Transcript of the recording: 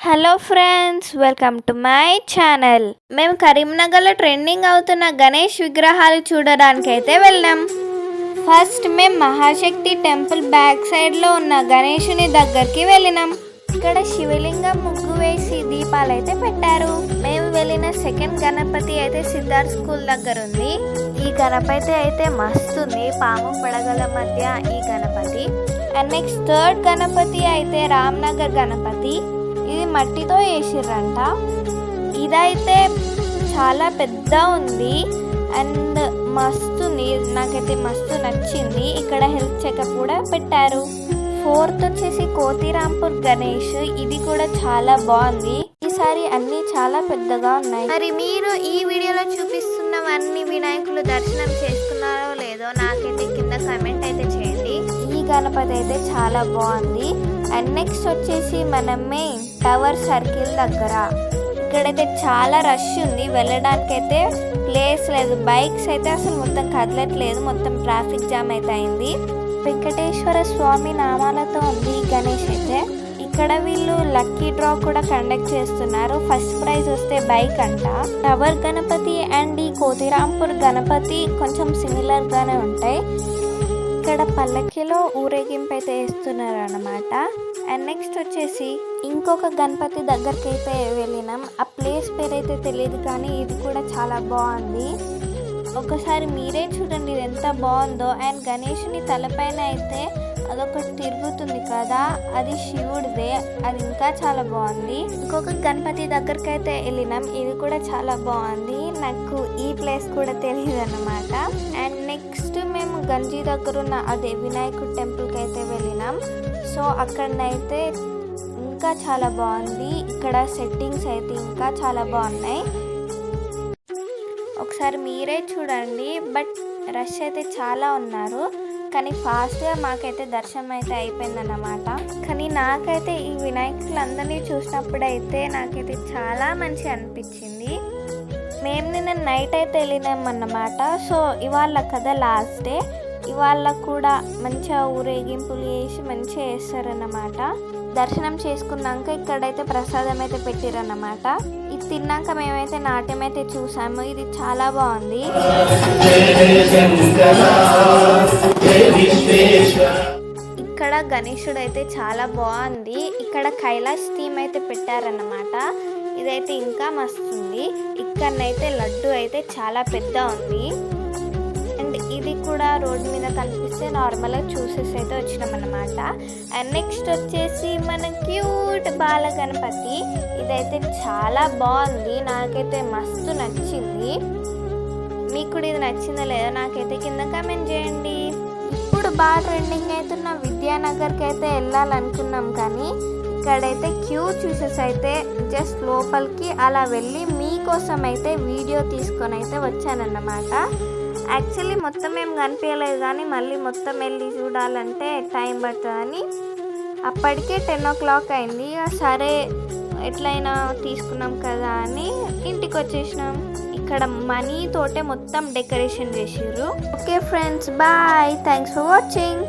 Hello friends, welcome to my channel. మేము కరీంనగర్లో trending అవుతున్న గణేష్ విగ్రహాలు చూడడానికి అయితే వెళ్ళాం. ఫస్ట్ మేము మహాశక్తి టెంపుల్ బ్యాక్ సైడ్లో ఉన్న గణేషుని దగ్గరికి వెళ్ళినాం. ఇక్కడ శివలింగం ముగ్గు వేసి దీపాలు అయితే పెట్టారు. మేము వెళ్ళిన సెకండ్ గణపతి అయితే సిద్ధార్థ్ స్కూల్ దగ్గర ఉంది. ఈ గణపతి అయితే మస్తుంది, పాము పడగల మధ్య ఈ Ganapati. And next third Ganapati అయితే రామ్నగర్ గణపతి. ఇది మట్టితో వేసిర్రంట. ఇదైతే చాలా పెద్ద ఉంది అండ్ మస్తుంది, నాకైతే మస్తు నచ్చింది. ఇక్కడ హెల్త్ చెకప్ కూడా పెట్టారు. ఫోర్త్ వచ్చేసి కోతిరాంపూర్ గణేష్. ఇది కూడా చాలా బాగుంది. ఈసారి అన్ని చాలా పెద్దగా ఉన్నాయి. మరి మీరు ఈ వీడియోలో చూపిస్తున్నవన్నీ వినాయకులు దర్శనం చేసుకున్నారో లేదో నాకైతే కింద కామెంట్ అయితే చేయండి. ఈ గణపతి అయితే చాలా బాగుంది. అండ్ నెక్స్ట్ వచ్చేసి మనమే టవర్ సర్కిల్ దగ్గర. ఇక్కడైతే చాలా రష్ ఉంది, వెళ్ళడానికైతే ప్లేస్ లేదు. బైక్స్ అయితే అసలు మొత్తం కదలట్లేదు, మొత్తం ట్రాఫిక్ జామ్ అయితే అయింది. వెంకటేశ్వర స్వామి నామాలతో ఉంది ఈ గణేష్ అయితే. ఇక్కడ వీళ్ళు లక్కీ డ్రా కూడా కండక్ట్ చేస్తున్నారు. ఫస్ట్ ప్రైజ్ వస్తే బైక్ అంట. టవర్ గణపతి అండ్ ఈ కోతిరాంపూర్ గణపతి కొంచెం సిమిలర్ గానే ఉంటాయి. ఇక్కడ పల్లకిలో ఊరేగింపు అయితే వేస్తున్నారు అన్నమాట. అండ్ నెక్స్ట్ వచ్చేసి ఇంకొక గణపతి దగ్గరికి అయితే వెళ్ళినాం. ఆ ప్లేస్ పేరైతే తెలియదు కానీ ఇది కూడా చాలా బాగుంది. ఒకసారి మీరే చూడండి ఇది ఎంత బాగుందో. అండ్ గణేషుని తలపైన అయితే అదొకటి తిరుగుతుంది కదా, అది శివుడిదే. అది ఇంకా చాలా బాగుంది. ఇంకొక గణపతి దగ్గరికి అయితే వెళ్ళినాం. ఇది కూడా చాలా బాగుంది. నాకు ఈ ప్లేస్ కూడా తెలియదు అన్నమాట. అండ్ నెక్స్ట్ మేము గంజి దగ్గర ఉన్న అదే వినాయకుడి టెంపుల్కి అయితే వెళ్ళినాం. సో అక్కడనైతే ఇంకా చాలా బాగుంది. ఇక్కడ సెట్టింగ్స్ అయితే ఇంకా చాలా బాగున్నాయి. ఒకసారి మీరే చూడండి. బట్ రష్ అయితే చాలా ఉన్నారు, కానీ ఫాస్ట్గా మాకైతే దర్శనం అయితే అయిపోయిందన్నమాట. కానీ నాకైతే ఈ వినాయకులందరినీ చూసినప్పుడైతే నాకైతే చాలా మంచిగా అనిపించింది. మేము నిన్న నైట్ అయితే వెళ్ళినాం అన్నమాట. సో ఇవాళ కదా లాస్ట్ డే, ఇవాళ కూడా మంచిగా ఊరేగింపులు చేసి మంచిగా చేస్తారన్నమాట. దర్శనం చేసుకున్నాక ఇక్కడైతే ప్రసాదం అయితే పెట్టిరన్నమాట. ఇది తిన్నాక మేమైతే నాట్యం అయితే చూసాము. ఇది చాలా బాగుంది. ఇక్కడ గణేశుడు అయితే చాలా బాగుంది. ఇక్కడ కైలాష్ థీమ్ అయితే పెట్టారన్నమాట. ఇదైతే ఇంకా మస్తుంది. ఇక్కడనైతే లడ్డు అయితే చాలా పెద్ద ఉంది. అండ్ ఇది కూడా రోడ్డు మీద కనిపిస్తే నార్మల్గా చూసేసి అయితే వచ్చినాం అన్నమాట. అండ్ నెక్స్ట్ వచ్చేసి మన క్యూట్ బాల గణపతి. ఇదైతే చాలా బాగుంది, నాకైతే మస్తు నచ్చింది. మీకు కూడా ఇది నచ్చిందో లేదో నాకైతే కింద కామెంట్ చేయండి. ఇప్పుడు బాగా ట్రెండింగ్ అవుతున్న విద్యానగర్కి అయితే వెళ్ళాలనుకున్నాం, కానీ ఇక్కడైతే క్యూ చూసేసి అయితే జస్ట్ లోపలికి అలా వెళ్ళి మీకోసం అయితే వీడియో తీసుకొని అయితే వచ్చానన్నమాట. యాక్చువల్లీ మొత్తం ఏం కనిపించలేదు, కానీ మళ్ళీ మొత్తం వెళ్ళి చూడాలంటే టైం పడుతుందని అప్పటికే 10 o'clock అయింది. సరే ఎట్లయినా తీసుకున్నాం కదా అని ఇంటికి వచ్చేసినాం. ఇక్కడ మనీ తోటే మొత్తం డెకరేషన్ చేసిర్రు. Okay friends, bye, thanks for watching.